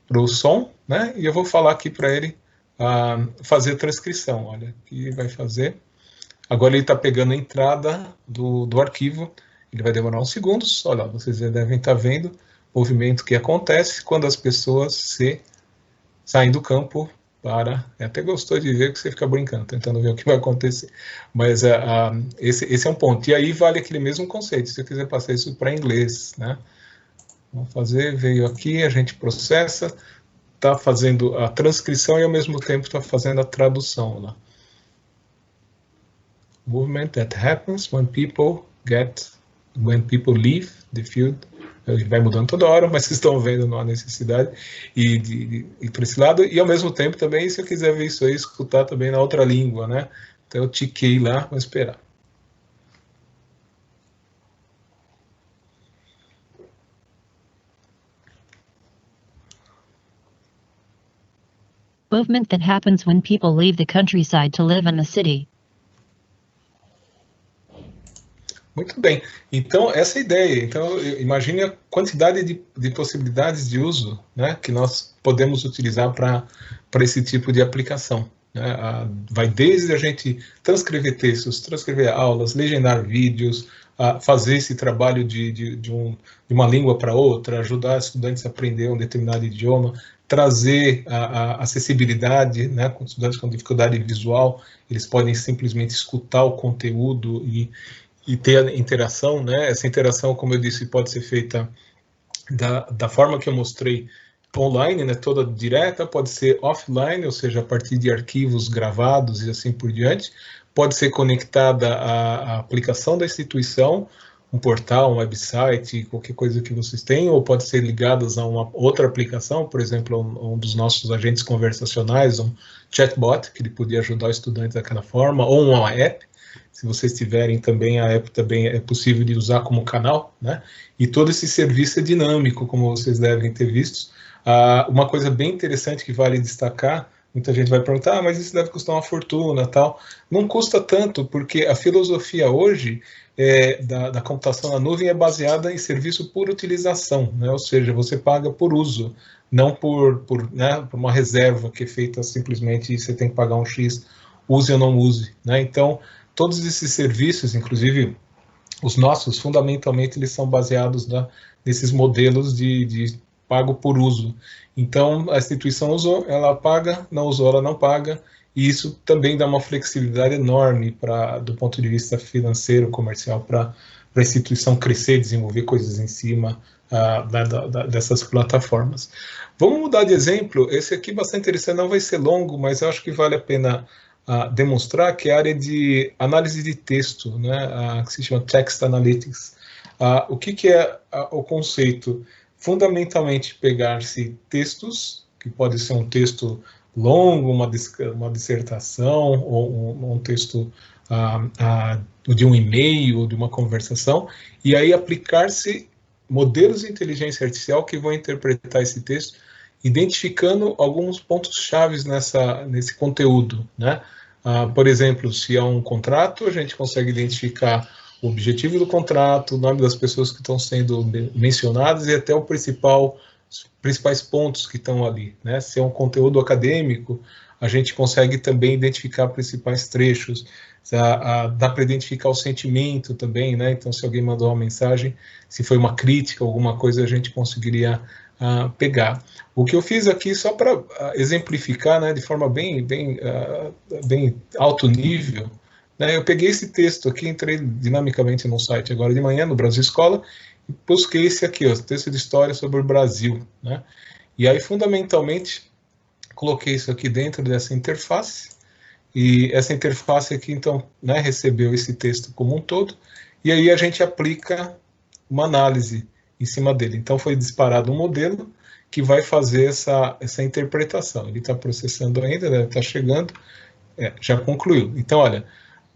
para o som, né? E eu vou falar aqui para ele fazer a transcrição. Olha, aqui vai fazer. Agora ele está pegando a entrada do arquivo. Ele vai demorar uns segundos. Olha, vocês já devem estar vendo o movimento que acontece quando as pessoas saem do campo para... Até gostou de ver que você fica brincando, tentando ver o que vai acontecer. Mas esse é um ponto. E aí vale aquele mesmo conceito, se eu quiser passar isso para inglês, né? Vamos fazer, veio aqui, a gente processa, está fazendo a transcrição e ao mesmo tempo está fazendo a tradução lá. Movement that happens when people leave the field. Ele vai mudando toda hora, mas vocês estão vendo, não há necessidade e para esse lado. E ao mesmo tempo também, se eu quiser ver isso aí, escutar também na outra língua, né? Então eu tiquei lá, vou esperar. Movement that happens when people leave the countryside to live in the city. Muito bem. Então, essa é a ideia. Então, imagine a quantidade de possibilidades de uso, né, que nós podemos utilizar para esse tipo de aplicação. Né? Vai desde a gente transcrever textos, transcrever aulas, legendar vídeos, fazer esse trabalho de uma língua para outra, ajudar estudantes a aprender um determinado idioma, trazer a acessibilidade, né, com estudantes com dificuldade visual, eles podem simplesmente escutar o conteúdo e ter a interação, né? Essa interação, como eu disse, pode ser feita da forma que eu mostrei online, né? Toda direta, pode ser offline, ou seja, a partir de arquivos gravados e assim por diante, pode ser conectada à aplicação da instituição, um portal, um website, qualquer coisa que vocês tenham, ou pode ser ligadas a uma outra aplicação, por exemplo, um dos nossos agentes conversacionais, um chatbot, que ele podia ajudar o estudante daquela forma, ou uma app. Se vocês tiverem também, a app também é possível de usar como canal, né? E todo esse serviço é dinâmico, como vocês devem ter visto. Uma coisa bem interessante que vale destacar, muita gente vai perguntar, mas isso deve custar uma fortuna, tal. Não custa tanto, porque a filosofia hoje da computação na nuvem é baseada em serviço por utilização, né? Ou seja, você paga por uso, não por uma reserva que é feita simplesmente e você tem que pagar um X, use ou não use, né? Então, todos esses serviços, inclusive os nossos, fundamentalmente, eles são baseados nesses modelos de pago por uso. Então, a instituição usou, ela paga, não usou, ela não paga, e isso também dá uma flexibilidade enorme do ponto de vista financeiro, comercial, para a instituição crescer, desenvolver coisas em cima dessas plataformas. Vamos mudar de exemplo. Esse aqui é bastante interessante, não vai ser longo, mas eu acho que vale a pena demonstrar, que é a área de análise de texto, né, que se chama Text Analytics. O que é o conceito? Fundamentalmente, pegar-se textos, que pode ser um texto longo, uma dissertação, ou um texto de um e-mail, ou de uma conversação, e aí aplicar-se modelos de inteligência artificial que vão interpretar esse texto, identificando alguns pontos chaves nesse conteúdo, né? Por exemplo, se há um contrato, a gente consegue identificar o objetivo do contrato, o nome das pessoas que estão sendo mencionadas e até os principais pontos que estão ali, né? Se é um conteúdo acadêmico, a gente consegue também identificar principais trechos. Dá para identificar o sentimento também, né? Então, se alguém mandou uma mensagem, se foi uma crítica, alguma coisa, a gente conseguiria pegar. O que eu fiz aqui, só para exemplificar, né, de forma bem alto nível, né, eu peguei esse texto aqui, entrei dinamicamente no site agora de manhã, no Brasil Escola, e busquei esse aqui, ó, texto de história sobre o Brasil, né? E aí, fundamentalmente, coloquei isso aqui dentro dessa interface, e essa interface aqui, então, né, recebeu esse texto como um todo, e aí a gente aplica uma análise em cima dele. Então, foi disparado um modelo que vai fazer essa interpretação. Ele está processando ainda, né, está chegando, já concluiu. Então, olha,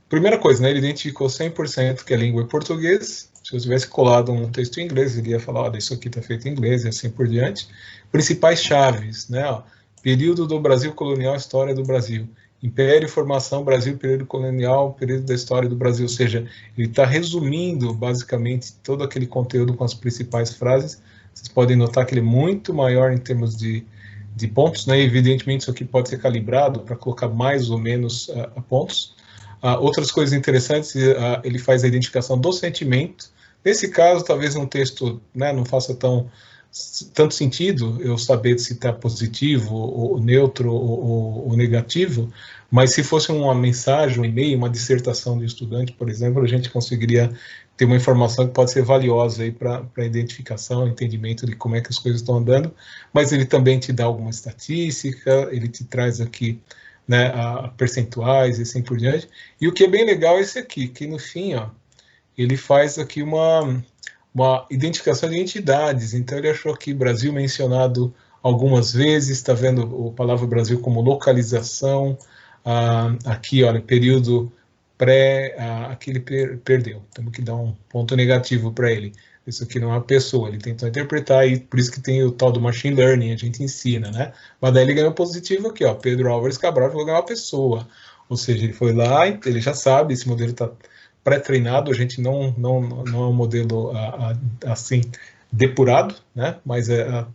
primeira coisa, né, ele identificou 100% que a língua é português. Se eu tivesse colado um texto em inglês, ele ia falar, olha, isso aqui está feito em inglês e assim por diante. Principais chaves, né, ó, período do Brasil colonial, história do Brasil. Império, formação, Brasil, período colonial, período da história do Brasil. Ou seja, ele está resumindo, basicamente, todo aquele conteúdo com as principais frases. Vocês podem notar que ele é muito maior em termos de pontos, né? Evidentemente, isso aqui pode ser calibrado para colocar mais ou menos pontos. Outras coisas interessantes, ele faz a identificação do sentimento. Nesse caso, talvez um texto, né, não faça tanto sentido eu saber se está positivo, ou neutro, ou negativo, mas se fosse uma mensagem, um e-mail, uma dissertação de estudante, por exemplo, a gente conseguiria ter uma informação que pode ser valiosa aí para identificação, entendimento de como é que as coisas estão andando, mas ele também te dá alguma estatística, ele te traz aqui, né, percentuais e assim por diante. E o que é bem legal é esse aqui, que no fim, ó, ele faz aqui uma identificação de entidades. Então, ele achou aqui Brasil mencionado algumas vezes, está vendo a palavra Brasil como localização, aqui, olha, período pré, aqui ele perdeu, temos que dar um ponto negativo para ele. Isso aqui não é uma pessoa, ele tentou interpretar, e por isso que tem o tal do machine learning, a gente ensina, né? Mas daí ele ganhou positivo aqui, ó, Pedro Álvares Cabral falou que é uma pessoa, ou seja, ele foi lá, ele já sabe, esse modelo está pré-treinado, a gente não é um modelo assim depurado, né? Mas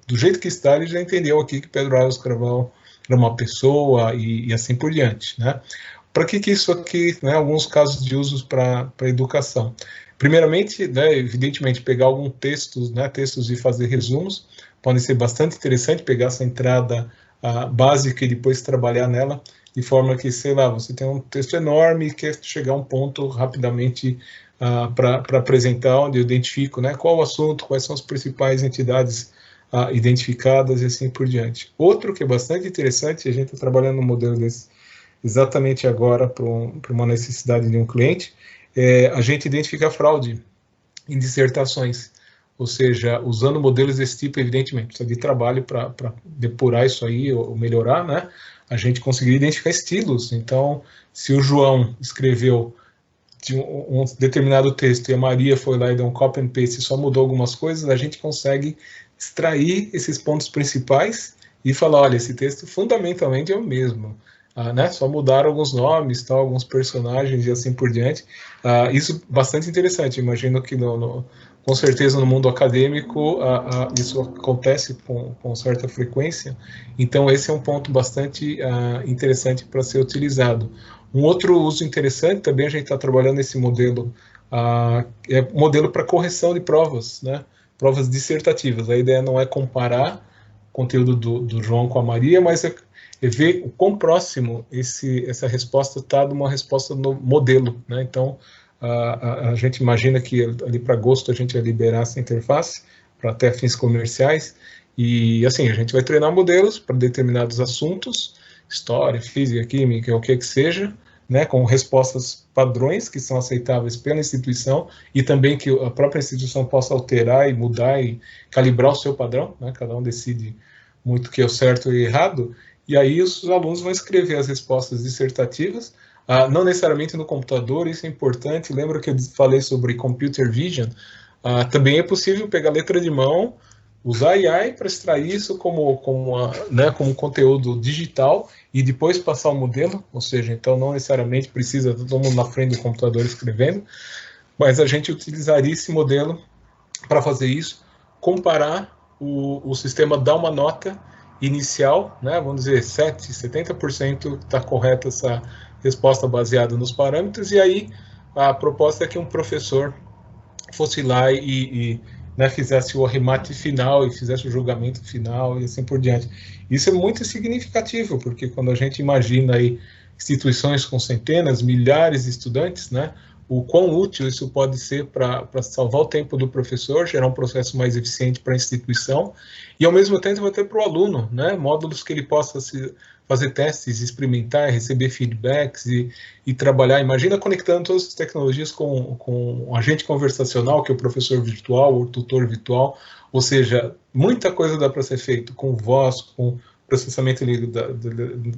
do jeito que está, ele já entendeu aqui que Pedro Álvares Cabral era uma pessoa e assim por diante, né? Para que isso aqui, né? Alguns casos de usos para educação. Primeiramente, né, evidentemente, pegar alguns textos, né, textos e fazer resumos, podem ser bastante interessante, pegar essa entrada básica e depois trabalhar nela, de forma que, sei lá, você tem um texto enorme e quer chegar a um ponto rapidamente para apresentar, onde eu identifico, né, qual o assunto, quais são as principais entidades identificadas e assim por diante. Outro que é bastante interessante, a gente está trabalhando no modelo desse exatamente agora para uma necessidade de um cliente, a gente identifica fraude em dissertações, ou seja, usando modelos desse tipo, evidentemente, precisa de trabalho para depurar isso aí, ou melhorar, né? A gente conseguiria identificar estilos. Então, se o João escreveu de um determinado texto e a Maria foi lá e deu um copy and paste e só mudou algumas coisas, a gente consegue extrair esses pontos principais e falar, olha, esse texto fundamentalmente é o mesmo. Né? Só mudaram alguns nomes, tal, alguns personagens e assim por diante. Isso bastante interessante. Imagino que, com certeza, no mundo acadêmico, isso acontece com certa frequência. Então, esse é um ponto bastante interessante para ser utilizado. Um outro uso interessante, também a gente está trabalhando nesse modelo, é modelo para correção de provas, né? Provas dissertativas. A ideia não é comparar o conteúdo do João com a Maria, mas é ver o quão próximo essa resposta está de uma resposta no modelo, né? Então, a gente imagina que ali para agosto a gente vai liberar essa interface para até fins comerciais, e assim, a gente vai treinar modelos para determinados assuntos, história, física, química, o que seja, né, com respostas padrões que são aceitáveis pela instituição e também que a própria instituição possa alterar e mudar e calibrar o seu padrão, né, cada um decide muito o que é o certo e o errado, e aí os alunos vão escrever as respostas dissertativas, não necessariamente no computador, isso é importante. Lembra que eu falei sobre computer vision? Também é possível pegar letra de mão, usar AI para extrair isso como conteúdo digital e depois passar o modelo, ou seja, então não necessariamente precisa todo mundo na frente do computador escrevendo, mas a gente utilizaria esse modelo para fazer isso, comparar o sistema, dar uma nota inicial, né, vamos dizer 70% está correta essa resposta baseada nos parâmetros, e aí a proposta é que um professor fosse lá e né, fizesse o arremate final e fizesse o julgamento final e assim por diante. Isso é muito significativo, porque quando a gente imagina aí instituições com centenas, milhares de estudantes, né, o quão útil isso pode ser para salvar o tempo do professor, gerar um processo mais eficiente para a instituição, e ao mesmo tempo até para o aluno, né, módulos que ele possa fazer testes, experimentar, receber feedbacks e trabalhar. Imagina conectando todas as tecnologias com um agente conversacional, que é o professor virtual, o tutor virtual, ou seja, muita coisa dá para ser feito com voz, com processamento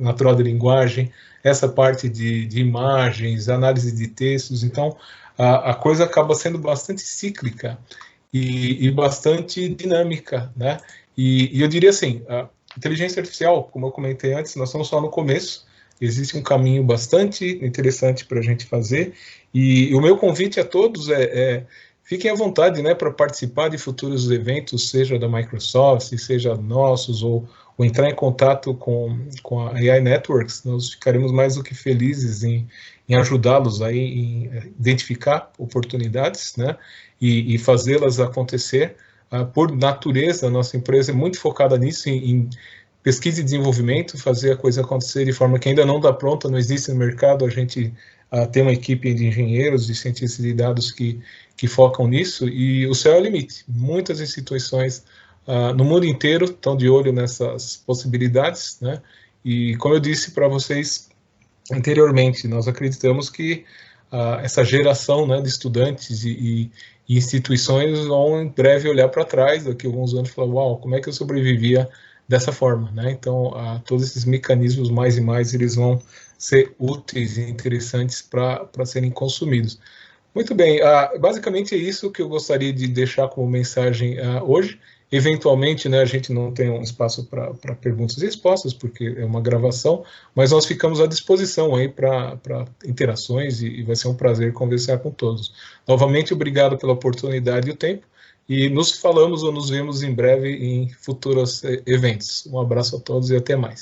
natural de linguagem, essa parte de imagens, análise de textos. Então, a coisa acaba sendo bastante cíclica e bastante dinâmica, né? E eu diria assim, a inteligência artificial, como eu comentei antes, nós estamos só no começo, existe um caminho bastante interessante para a gente fazer, e o meu convite a todos fiquem à vontade, né, para participar de futuros eventos, seja da Microsoft, seja nossos, ou entrar em contato com a AI Networks. Nós ficaremos mais do que felizes em ajudá-los aí, em identificar oportunidades, né, e fazê-las acontecer. Por natureza, a nossa empresa é muito focada nisso, em pesquisa e desenvolvimento, fazer a coisa acontecer de forma que ainda não está pronta, não existe no mercado. A gente tem uma equipe de engenheiros e cientistas de dados que focam nisso, e o céu é o limite. Muitas instituições no mundo inteiro estão de olho nessas possibilidades, né? E como eu disse para vocês anteriormente, nós acreditamos que essa geração, né, de estudantes e instituições vão em breve olhar para trás daqui a alguns anos e falar, uau, como é que eu sobrevivia dessa forma, né? Então, todos esses mecanismos mais e mais, eles vão ser úteis e interessantes para serem consumidos. Muito bem, basicamente é isso que eu gostaria de deixar como mensagem hoje. Eventualmente, né, a gente não tem um espaço para perguntas e respostas, porque é uma gravação, mas nós ficamos à disposição aí para interações e vai ser um prazer conversar com todos. Novamente, obrigado pela oportunidade e o tempo, e nos falamos ou nos vemos em breve em futuros eventos. Um abraço a todos e até mais.